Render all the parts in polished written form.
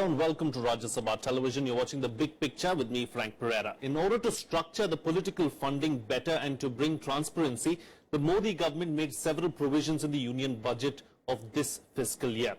Hello and welcome to Rajya Sabha Television. You're watching The Big Picture with me, Frank Pereira. In order to structure the political funding better and to bring transparency, the Modi government made several provisions in the union budget of this fiscal year.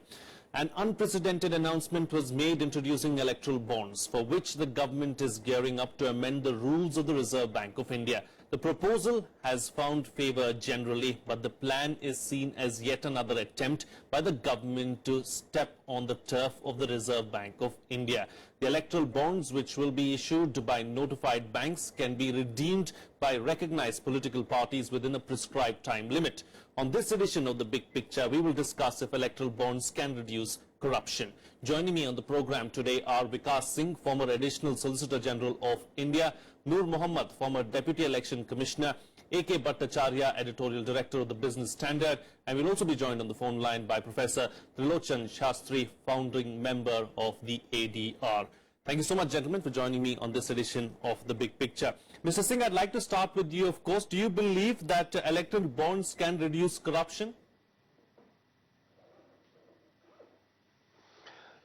An unprecedented announcement was made introducing electoral bonds, for which the government is gearing up to amend the rules of the Reserve Bank of India. The proposal has found favour generally, but the plan is seen as yet another attempt by the government to step on the turf of the Reserve Bank of India. The electoral bonds, which will be issued by notified banks, can be redeemed by recognised political parties within a prescribed time limit. On this edition of The Big Picture, we will discuss if electoral bonds can reduce corruption. Joining me on the program today are Vikas Singh, former Additional Solicitor General of India, Noor Mohammad, former Deputy Election Commissioner, A.K. Bhattacharya, Editorial Director of the Business Standard, and we'll also be joined on the phone line by Professor Trilochan Shastri, founding member of the ADR. Thank you so much, gentlemen, for joining me on this edition of The Big Picture. Mr. Singh, I'd like to start with you, of course. Do you believe that electoral bonds can reduce corruption?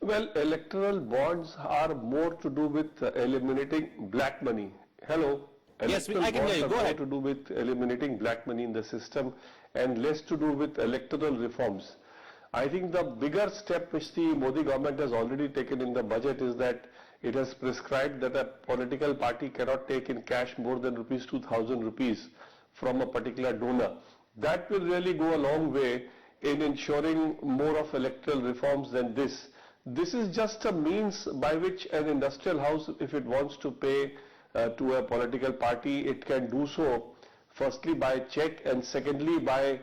Well, electoral bonds are more to do with eliminating black money. Hello. Yes, I can hear you. Go ahead. More to do with eliminating black money in the system and less to do with electoral reforms. I think the bigger step which the Modi government has already taken in the budget is that it has prescribed that a political party cannot take in cash more than rupees 2,000 rupees from a particular donor. That will really go a long way in ensuring more of electoral reforms than this. This is just a means by which an industrial house, if it wants to pay to a political party, it can do so firstly by check and secondly by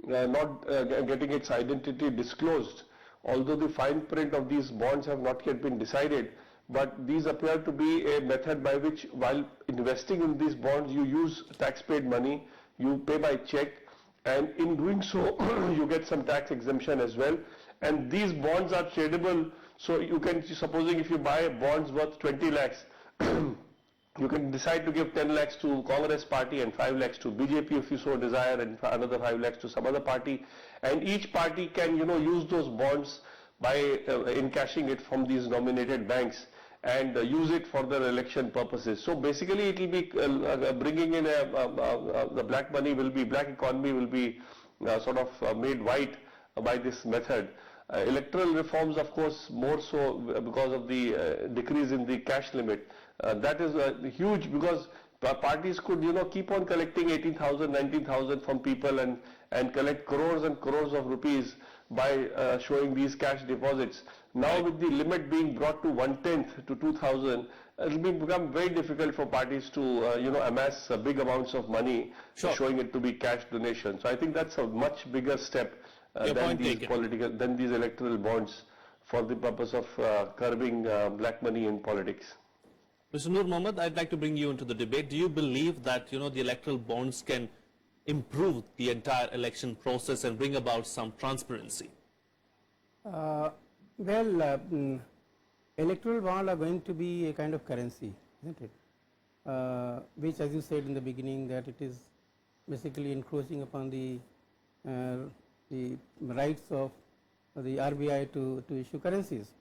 not getting its identity disclosed. Although the fine print of these bonds have not yet been decided, but these appear to be a method by which, while investing in these bonds, you use tax-paid money, you pay by check, and in doing so you get some tax exemption as well. And these bonds are tradable, so you can, supposing if you buy bonds worth 20 lakhs, you can decide to give 10 lakhs to Congress party and 5 lakhs to BJP if you so desire, and another 5 lakhs to some other party. And each party can, use those bonds by encashing it from these nominated banks and use it for their election purposes. So basically it will be bringing in the black money will be, black economy will be sort of made white by this method. Electoral reforms, of course, more so because of the decrease in the cash limit. That is huge, because parties could, keep on collecting 18,000, 19,000 from people and collect crores and crores of rupees by showing these cash deposits. Now with the limit being brought to 1/10 to 2,000, it will become very difficult for parties to, amass big amounts of money, showing it to be cash donations. So I think that's a much bigger step than these electoral bonds for the purpose of curbing black money in politics. Mr. Noor Mohammad, I'd like to bring you into the debate. Do you believe that, the electoral bonds can improve the entire election process and bring about some transparency? Electoral bonds are going to be a kind of currency, isn't it? Which, as you said in the beginning, that it is basically encroaching upon the rights of the RBI to issue currencies.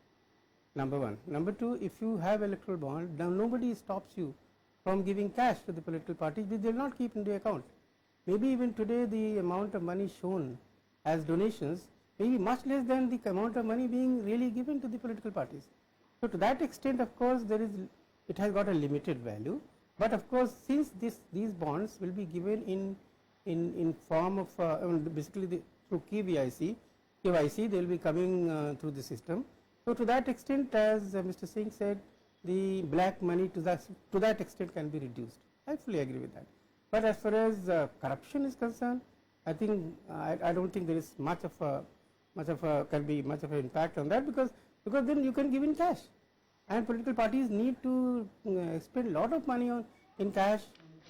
Number one. Number two, if you have electoral bond, now nobody stops you from giving cash to the political parties, which they will not keep into account. Maybe even today the amount of money shown as donations may be much less than the amount of money being really given to the political parties. So to that extent, of course, it has got a limited value. But of course, since these bonds will be given in form of basically through KYC, they will be coming through the system. So to that extent, as Mr. Singh said, the black money to that extent can be reduced. I fully agree with that. But as far as corruption is concerned, I think I don't think there is much of an impact on that, because then you can give in cash, and political parties need to spend a lot of money in cash,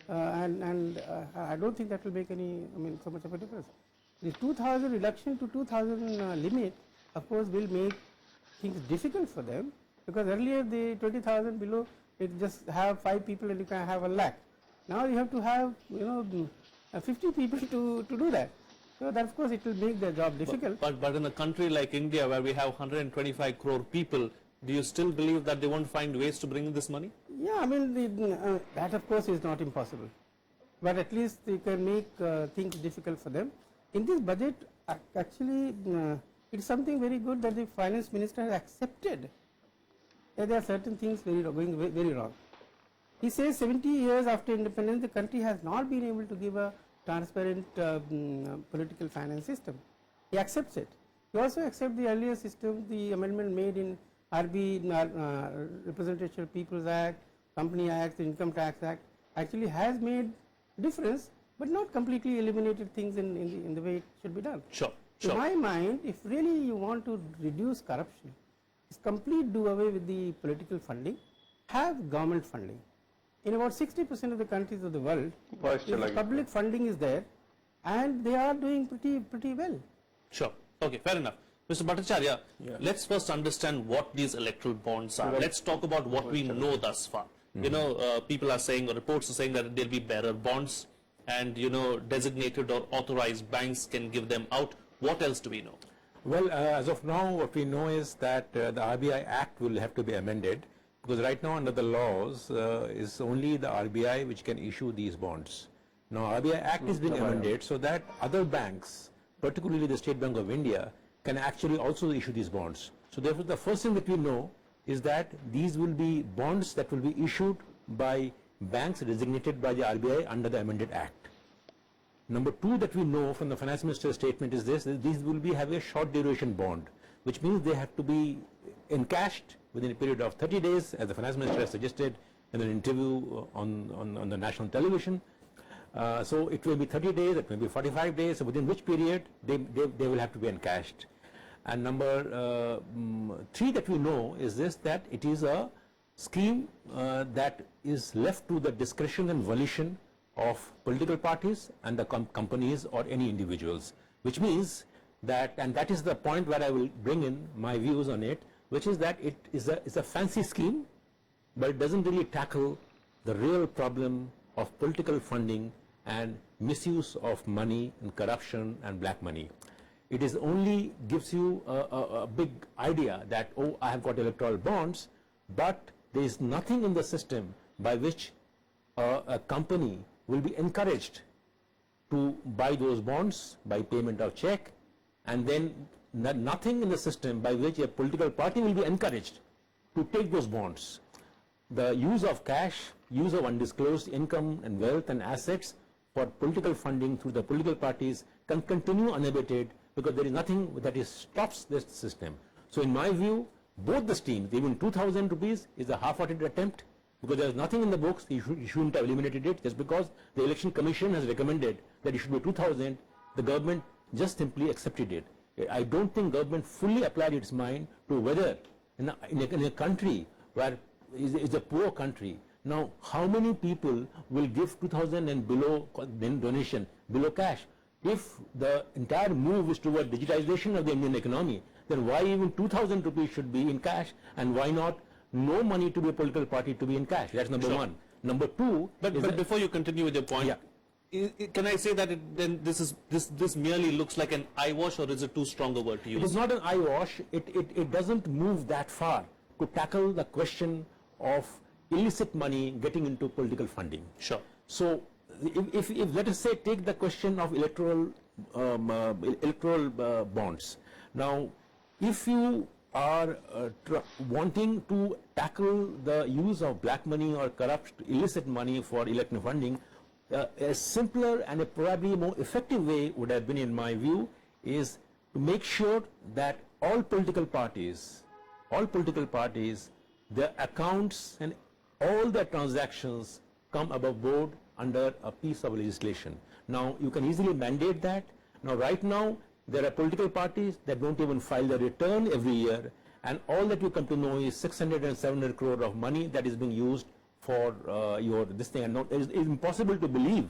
and I don't think that will make so much of a difference. The 2,000 reduction to 2,000 limit, of course, will make things difficult for them, because earlier the 20,000 below, it just have 5 people and you can have 1 lakh. Now you have to have 50 people to do that. So that, of course, it will make their job difficult. But in a country like India, where we have 125 crore people, Do you still believe that they won't find ways to bring in this money? Yeah, I mean, that of course is not impossible. But at least they can make things difficult for them. In this budget, actually, it's something very good that the finance minister has accepted that there are certain things going very wrong. He says 70 years after independence, the country has not been able to give a transparent political finance system. He accepts it. He also accepts the earlier system, the amendment made in RBI, Representation of People's Act, Company Act, the Income Tax Act, actually has made difference, but not completely eliminated things in the way it should be done. Sure. In my mind, if really you want to reduce corruption, is complete do away with the political funding, have government funding. In about 60% of the countries of the world, public funding is there, and they are doing pretty well. Sure. Okay, fair enough. Mr. Bhattacharya, let's first understand what these electoral bonds are. Let's talk about what we know thus far. You know, people are saying, or reports are saying that there'll be bearer bonds, and you know, designated or authorized banks can give them out. What else do we know? Well, as of now, what we know is that the RBI Act will have to be amended, because right now under the laws, is only the RBI which can issue these bonds. Now, RBI Act is being amended so that other banks, particularly the State Bank of India, can actually also issue these bonds. So therefore, the first thing that we know is that these will be bonds that will be issued by banks designated by the RBI under the amended Act. Number two that we know from the Finance Minister's statement is this: these will have a short duration bond, which means they have to be encashed within a period of 30 days, as the Finance Minister has suggested in an interview on the national television. So it will be 30 days, it may be 45 days, within which period they will have to be encashed. And number three that we know is this, that it is a scheme that is left to the discretion and volition of political parties and the companies or any individuals, which means that, and that is the point where I will bring in my views on it, which is that it is a fancy scheme, but it doesn't really tackle the real problem of political funding and misuse of money and corruption and black money. It is only gives you a big idea that, oh, I have got electoral bonds, but there is nothing in the system by which a company will be encouraged to buy those bonds by payment of check, and then nothing in the system by which a political party will be encouraged to take those bonds. The use of cash, use of undisclosed income and wealth and assets for political funding through the political parties can continue unabated, because there is nothing that stops this system. So in my view, both the schemes, even 2,000 rupees is a half-hearted attempt, because there is nothing in the books. You shouldn't have eliminated it. Just because the Election Commission has recommended that it should be 2,000, the government just simply accepted it. I don't think government fully applied its mind to whether in a country where is a poor country. Now, how many people will give 2,000 and below donation, below cash? If the entire move is toward digitization of the Indian economy, then why even 2,000 rupees should be in cash, and why not no money to be a political party to be in cash? That's number one. Number two, but before you continue with your point, can I say that then this merely looks like an eyewash, or is it too strong a word to use? It is not an eyewash. It doesn't move that far to tackle the question of illicit money getting into political funding. Sure. So if let us say take the question of electoral bonds. Now, if you are wanting to tackle the use of black money or corrupt illicit money for election funding, a simpler and a probably more effective way would have been, in my view, is to make sure that all political parties, their accounts and all their transactions come above board under a piece of legislation. Now, you can easily mandate that. Now, right now, there are political parties that don't even file their return every year, and all that you come to know is 600 and 700 crore of money that is being used for this thing. And it is impossible to believe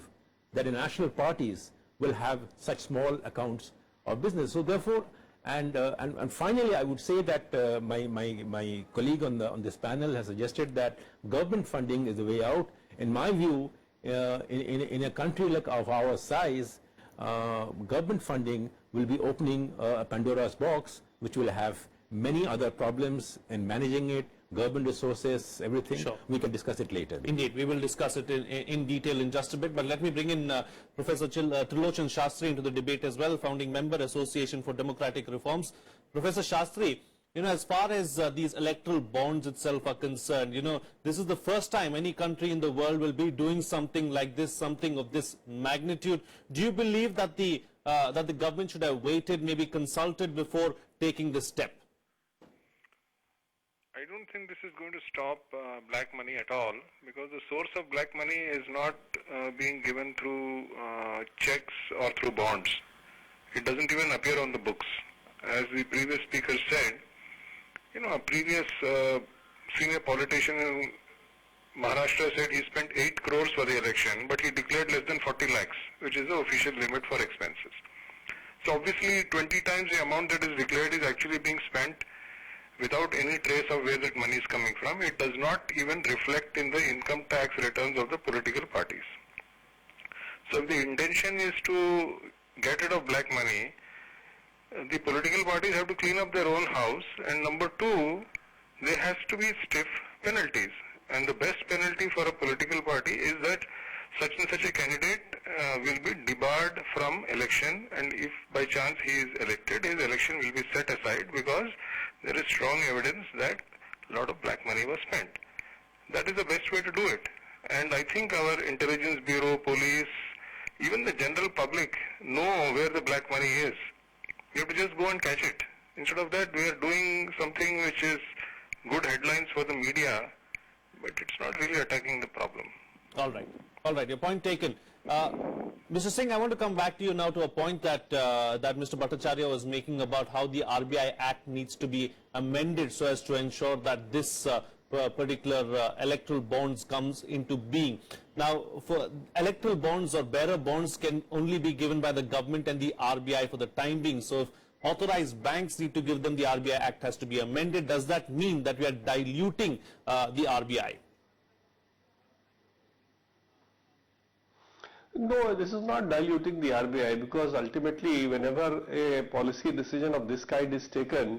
that the national parties will have such small accounts of business. So therefore, and finally, I would say that my colleague on this panel has suggested that government funding is the way out. In my view, in a country like of our size, government funding will be opening a Pandora's box, which will have many other problems in managing it, government resources, everything. Sure. We can discuss it later. Indeed, we will discuss it in detail in just a bit, but let me bring in Professor Trilochan Shastri into the debate as well, founding member, Association for Democratic Reforms. Professor Shastri, as far as these electoral bonds itself are concerned, this is the first time any country in the world will be doing something like this, something of this magnitude. Do you believe that the government should have waited, maybe consulted before taking this step? I don't think this is going to stop black money at all, because the source of black money is not being given through checks or through bonds. It doesn't even appear on the books. As the previous speaker said, a previous senior politician in Maharashtra said he spent 8 crores for the election, but he declared less than 40 lakhs, which is the official limit for expenses. So obviously 20 times the amount that is declared is actually being spent without any trace of where that money is coming from. It does not even reflect in the income tax returns of the political parties. So if the intention is to get rid of black money, the political parties have to clean up their own house, and number two, there has to be stiff penalties. And the best penalty for a political party is that such and such a candidate will be debarred from election, and if by chance he is elected, his election will be set aside because there is strong evidence that a lot of black money was spent. That is the best way to do it. And I think our intelligence bureau, police, even the general public know where the black money is. You have to just go and catch it. Instead of that, we are doing something which is good headlines for the media, but it's not really attacking the problem. All right, your point taken. Mr. Singh, I want to come back to you now to a point that Mr. Bhattacharya was making about how the RBI Act needs to be amended so as to ensure that this particular electoral bonds comes into being. Now, for electoral bonds or bearer bonds can only be given by the government and the RBI for the time being. So if authorized banks need to give them, the RBI Act has to be amended. Does that mean that we are diluting the RBI? No, this is not diluting the RBI, because ultimately whenever a policy decision of this kind is taken,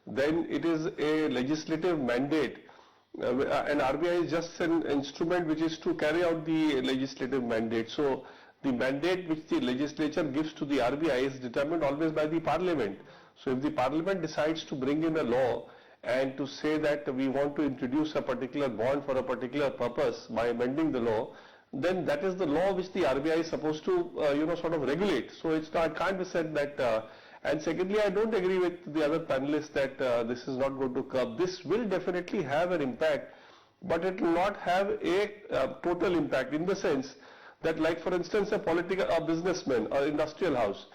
then it is a legislative mandate, and RBI is just an instrument which is to carry out the legislative mandate. So the mandate which the legislature gives to the RBI is determined always by the parliament. So if the parliament decides to bring in a law and to say that we want to introduce a particular bond for a particular purpose by amending the law, then that is the law which the RBI is supposed to, sort of regulate. So it's not, it can't be said that, and secondly, I don't agree with the other panelists that this is not going to curb. This will definitely have an impact, but it will not have a total impact, in the sense that, like for instance, a businessman or industrial house.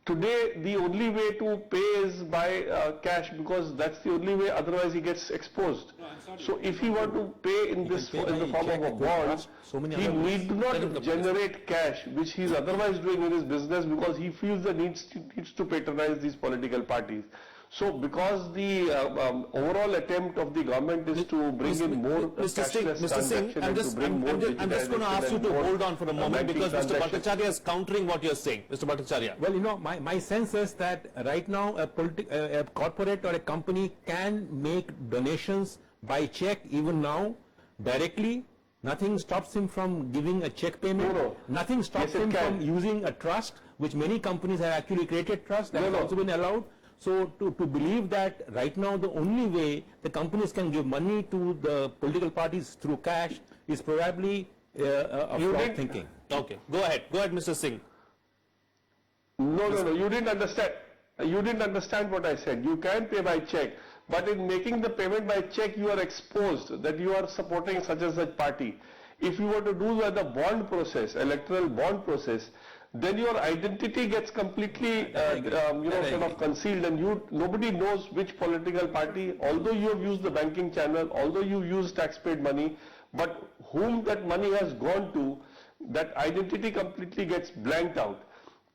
Today, the only way to pay is by cash, because that's the only way, otherwise he gets exposed. So if he want to pay in this in the form of a bond, he need not generate cash, which he is otherwise doing in his business, because he feels the needs to patronize these political parties. So because the overall attempt of the government is to bring in more Mr. Singh, I'm just going to ask you to hold on for a moment, because Mr. Bhattacharya is countering what you're saying. Mr. Bhattacharya. Well, my sense is that right now a corporate or a company can make donations by check even now directly. Nothing stops him from giving a check payment. No. Nothing stops him from using a trust, which many companies have actually created trust. That has also been allowed. So to believe that right now the only way the companies can give money to the political parties through cash is probably a flawed thinking. Okay, go ahead, Mr. Singh. No, you didn't understand. You didn't understand what I said. You can pay by check, but in making the payment by check, you are exposed that you are supporting such and such party. If you were to do the bond process, electoral bond process, then your identity gets completely, kind of concealed, and nobody knows which political party, although you have used the banking channel, although you use tax-paid money, but whom that money has gone to, that identity completely gets blanked out.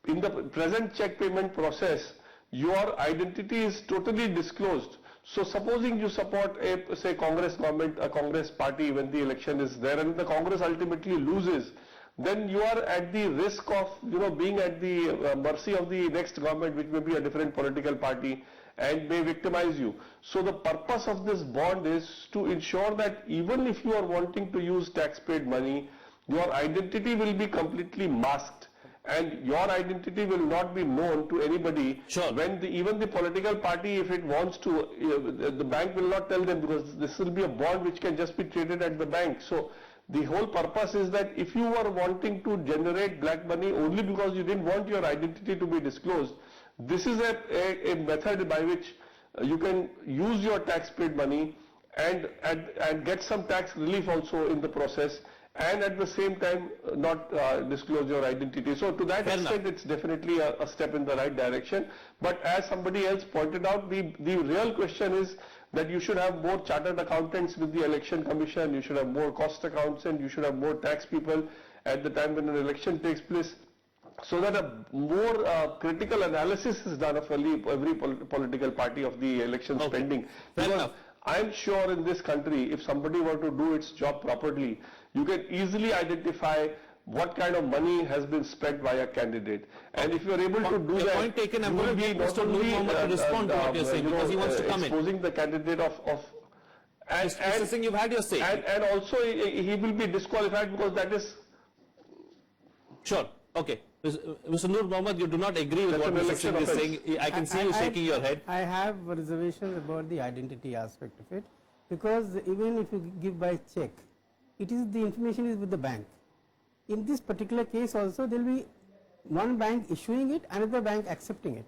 In the present check payment process, your identity is totally disclosed. So supposing you support a, say, Congress government, a Congress party when the election is there, and the Congress ultimately loses, then you are at the risk of, being at the mercy of the next government, which may be a different political party, and may victimize you. So the purpose of this bond is to ensure that even if you are wanting to use tax-paid money, your identity will be completely masked and your identity will not be known to anybody. Sure. When even the political party, if it wants to, the bank will not tell them, because this will be a bond which can just be traded at the bank. So the whole purpose is that if you are wanting to generate black money only because you didn't want your identity to be disclosed, this is a method by which you can use your tax-paid money and get some tax relief also in the process, and at the same time not disclose your identity. So to that extent, it's definitely a step in the right direction. But as somebody else pointed out, the real question is that you should have more chartered accountants with the election commission, you should have more cost accounts, and you should have more tax people at the time when an election takes place, so that a more critical analysis is done of every political party of the election spending. Because I am sure in this country, if somebody were to do its job properly, you can easily identify what kind of money has been spent by a candidate. And if you are able to do that, point taken. I'm you going will to be get Mr. Noor Mohammad to respond to what you're saying, because he wants to come in. Exposing the candidate Mr. Singh, you've had your say. And also he will be disqualified because that is... Sure. Okay. Mr. Noor Mohammad, you do not agree with what Mr. Singh is saying. I can see you shaking your head. I have reservations about the identity aspect of it, because even if you give by check, it is the information is with the bank. In this particular case also, there will be one bank issuing it, another bank accepting it.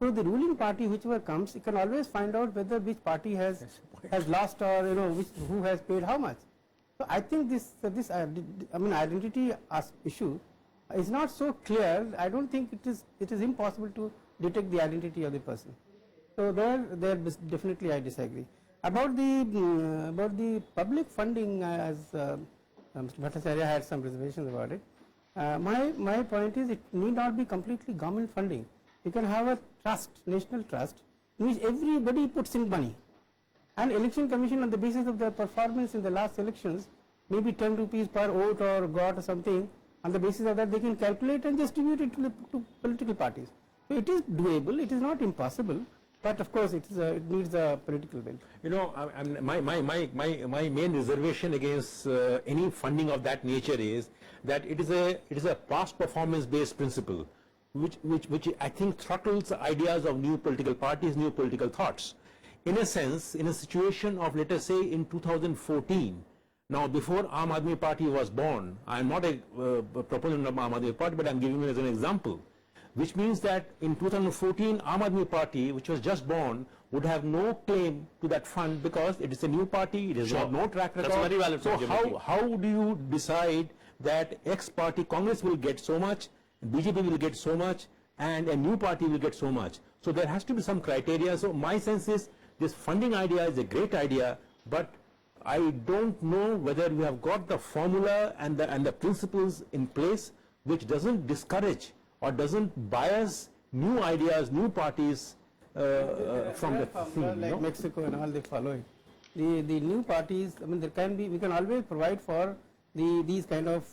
So the ruling party, whichever comes, you can always find out whether which party has lost, or who has paid how much. So I think this identity issue is not so clear. I don't think it is impossible to detect the identity of the person. So there definitely I disagree. About the public funding, as Mr. Bhattacharya had some reservations about it. My point is, it need not be completely government funding. You can have a trust, national trust, in which everybody puts in money. And election commission, on the basis of their performance in the last elections, maybe 10 rupees per vote or got or something, on the basis of that they can calculate and distribute it to political parties. So it is doable, it is not impossible, but of course it needs a political will. You know, my main reservation against any funding of that nature is that it is a past performance based principle, which I think throttles the ideas of new political parties, new political thoughts. In a sense, in a situation of, let us say, in 2014, now before Aam Aadmi Party was born, I am not a proponent of Aam Aadmi Party, but I am giving it as an example, which means that in 2014, Aam Aadmi Party, which was just born, would have no claim to that fund because it is a new party, it has got no track record. That's a very valid point. So how do you decide that X party, Congress will get so much, BJP will get so much, and a new party will get so much? So there has to be some criteria. So my sense is this funding idea is a great idea, but I don't know whether we have got the formula and the principles in place which doesn't discourage or doesn't bias new ideas, new parties from the thing. Like Mexico and all, they follow it. The new parties, there can be, we can always provide for these kind of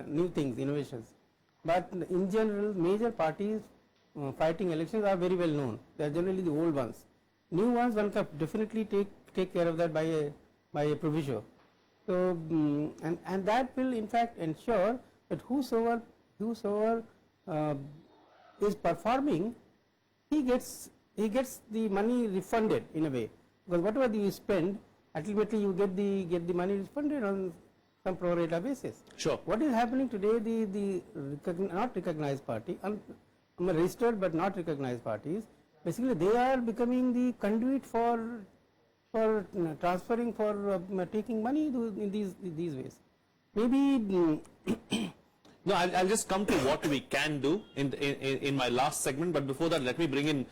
new things, innovations. But in general, major parties fighting elections are very well known. They are generally the old ones. New ones, one can definitely take care of that by a proviso. So and that will in fact ensure that whosoever is performing, he gets the money refunded in a way, because whatever you spend, ultimately you get the money refunded on some pro rata basis. Sure. What is happening today? The not recognized party, registered but not recognized parties, basically they are becoming the conduit for transferring, for taking money in these ways. Maybe No, I'll just come to what we can do in my last segment, but before that, let me bring in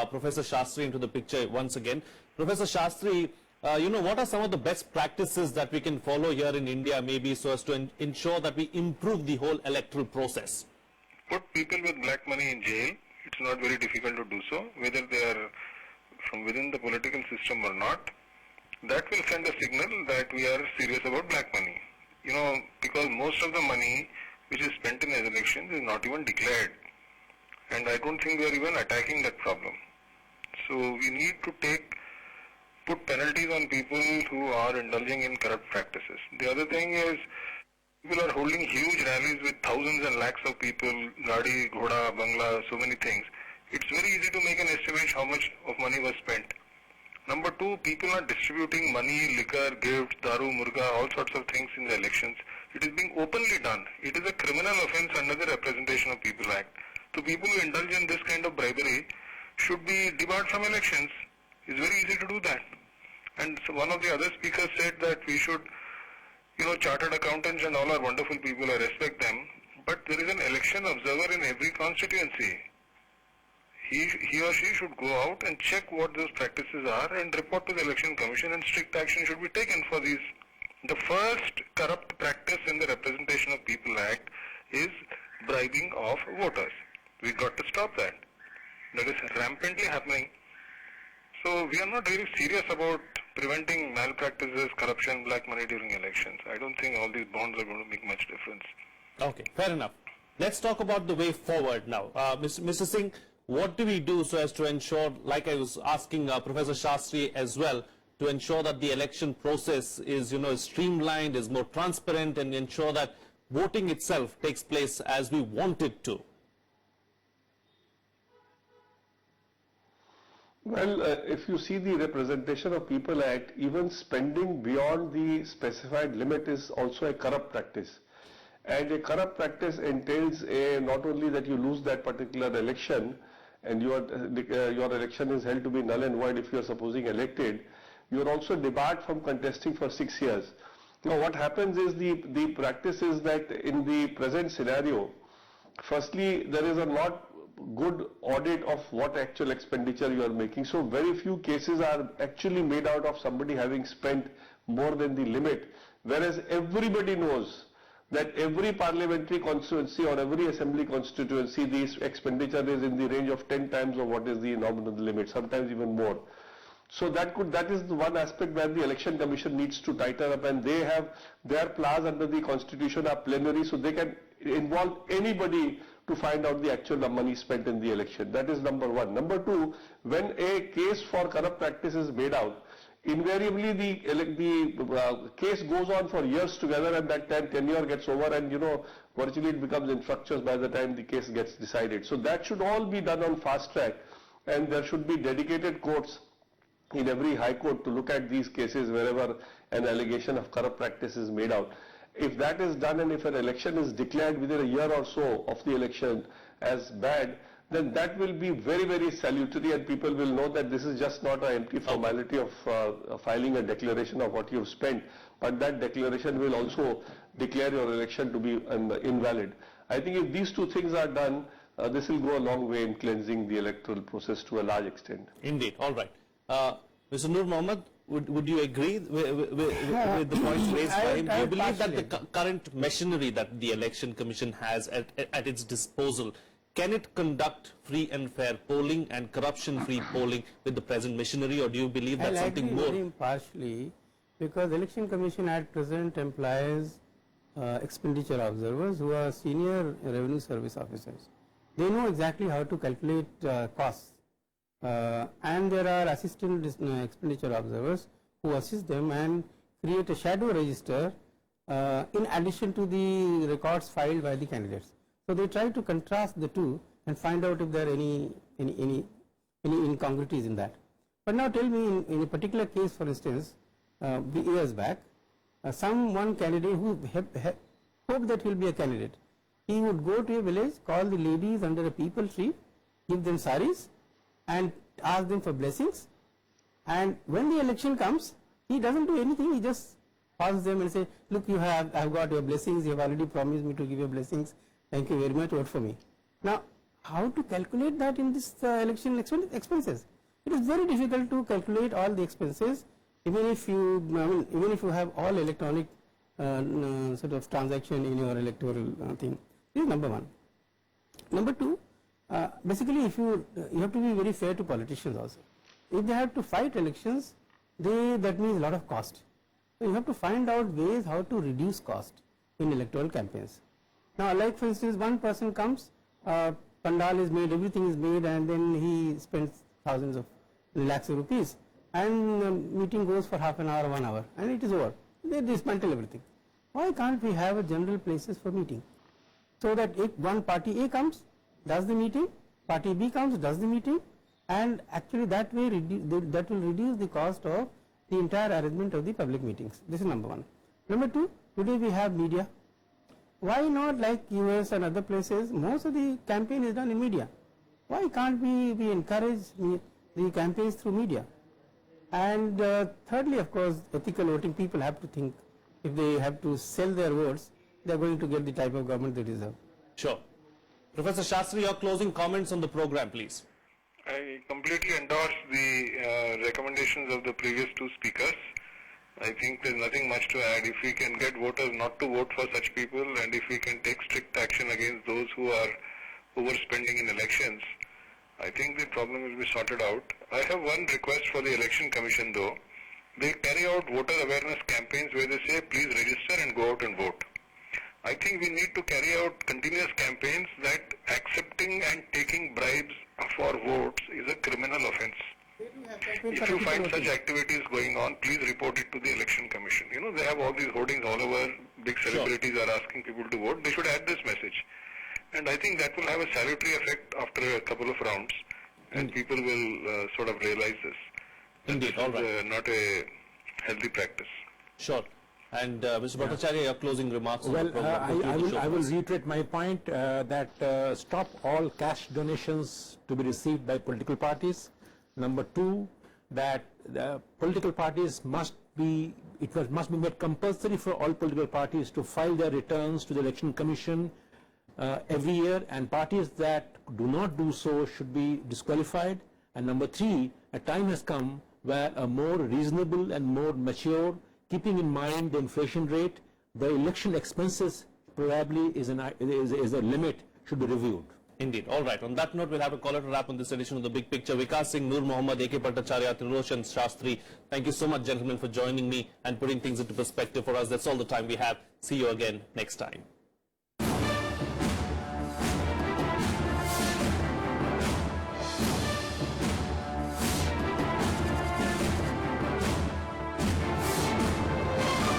Professor Shastri into the picture once again. Professor Shastri, what are some of the best practices that we can follow here in India, maybe so as to ensure that we improve the whole electoral process? Put people with black money in jail. It's not very difficult to do so, whether they are from within the political system or not. That will send a signal that we are serious about black money. Because most of the money which is spent in the elections is not even declared. And I don't think we are even attacking that problem. So we need to put penalties on people who are indulging in corrupt practices. The other thing is, people are holding huge rallies with thousands and lakhs of people, Gadi, Ghoda, Bangla, so many things. It's very easy to make an estimate how much of money was spent. Number two, people are distributing money, liquor, gifts, daru, murga, all sorts of things in the elections. It is being openly done. It is a criminal offence under the Representation of People Act. So people who indulge in this kind of bribery should be debarred from elections. It's very easy to do that. And so one of the other speakers said that we should, chartered accountants and all are wonderful people, I respect them, but there is an election observer in every constituency. He or she should go out and check what those practices are and report to the Election Commission, and strict action should be taken for these. The first corrupt practice in the Representation of People Act is bribing of voters. We got to stop that. That is rampantly happening. So we are not really serious about preventing malpractices, corruption, black money during elections. I don't think all these bonds are going to make much difference. Okay, fair enough. Let's talk about the way forward now. Mr. Singh, what do we do so as to ensure, like I was asking Professor Shastri as well, to ensure that the election process is, streamlined, is more transparent, and ensure that voting itself takes place as we want it to? Well, if you see the Representation of People Act, even spending beyond the specified limit is also a corrupt practice. And a corrupt practice entails not only that you lose that particular election and your election is held to be null and void if you are supposing elected, you are also debarred from contesting for 6 years. Now what happens is the practice is that in the present scenario, firstly there is a not good audit of what actual expenditure you are making. So very few cases are actually made out of somebody having spent more than the limit, whereas everybody knows that every parliamentary constituency or every assembly constituency, the expenditure is in the range of 10 times of what is the nominal limit, sometimes even more. So that is the one aspect where the Election Commission needs to tighten up, and they have their powers under the Constitution are plenary, so they can involve anybody to find out the actual money spent in the election. That is number one. Number two, when a case for corrupt practice is made out, invariably the case goes on for years together, and that time tenure gets over, and virtually it becomes infructuous by the time the case gets decided. So that should all be done on fast track, and there should be dedicated courts in every high court to look at these cases wherever an allegation of corrupt practice is made out. If that is done, and if an election is declared within a year or so of the election as bad, then that will be very, very salutary, and people will know that this is just not an empty formality of filing a declaration of what you have spent, but that declaration will also declare your election to be invalid. I think if these two things are done, this will go a long way in cleansing the electoral process to a large extent. Indeed. All right. Mr. Noor Mohammad, would you agree with the points raised by him? Do you believe that the current machinery that the Election Commission has at its disposal, can it conduct free and fair polling and corruption-free polling with the present machinery, or do you believe that something more? Very impartially, because Election Commission at present employs expenditure observers who are senior revenue service officers. They know exactly how to calculate costs. And there are assistant expenditure observers who assist them and create a shadow register in addition to the records filed by the candidates. So they try to contrast the two and find out if there are any incongruities in that. But now tell me, in a particular case, for instance, years back, one candidate who hoped that he will be a candidate, he would go to a village, call the ladies under a peepal tree, give them saris, and ask them for blessings, and when the election comes, he doesn't do anything. He just passes them and say, look, I've got your blessings, you have already promised me to give you blessings, thank you very much, vote for me. Now, how to calculate that in this election expenses? It is very difficult to calculate all the expenses, even if you have all electronic sort of transaction in your electoral thing. This is number one. Number two, basically, if you have to be very fair to politicians also. If they have to fight elections, that means a lot of cost. So you have to find out ways how to reduce cost in electoral campaigns. Now, like for instance, one person comes, pandal is made, everything is made, and then he spends thousands of lakhs of rupees, and meeting goes for half an hour, 1 hour, and it is over. They dismantle everything. Why can't we have a general places for meeting? So that if one party A comes, does the meeting, party B comes, does the meeting, and actually that way that will reduce the cost of the entire arrangement of the public meetings. This is number one. Number two, today we have media. Why not like US and other places, most of the campaign is done in media. Why can't we encourage the campaigns through media? And thirdly, of course, ethical voting, people have to think if they have to sell their votes, they are going to get the type of government they deserve. Sure. Professor Shastri, your closing comments on the program, please. I completely endorse the recommendations of the previous two speakers. I think there's nothing much to add. If we can get voters not to vote for such people, and if we can take strict action against those who are overspending in elections, I think the problem will be sorted out. I have one request for the Election Commission though. They carry out voter awareness campaigns where they say please register and go out and vote. I think we need to carry out continuous campaigns that accepting and taking bribes for votes is a criminal offence. If you find such activities going on, please report it to the Election Commission. You know, they have all these hoardings all over, big celebrities are asking people to vote. They should add this message. And I think that will have a salutary effect after a couple of rounds, and people will sort of realize this. Indeed, all right. Not a healthy practice. Sure. And Mr. Bhattacharya, your closing remarks on the program. Well, I will reiterate my point that stop all cash donations to be received by political parties. Number two, that political parties must be made compulsory for all political parties to file their returns to the Election Commission every year, and parties that do not do so should be disqualified. And number three, a time has come where a more reasonable and more mature, keeping in mind the inflation rate, the election expenses probably is a limit, should be reviewed. Indeed. All right. On that note, we'll have a caller to wrap on this edition of The Big Picture. Vikas, Singh, Noor, Mohammad, A.K. Bhattacharya, Trilosh and Shastri. Thank you so much, gentlemen, for joining me and putting things into perspective for us. That's all the time we have. See you again next time.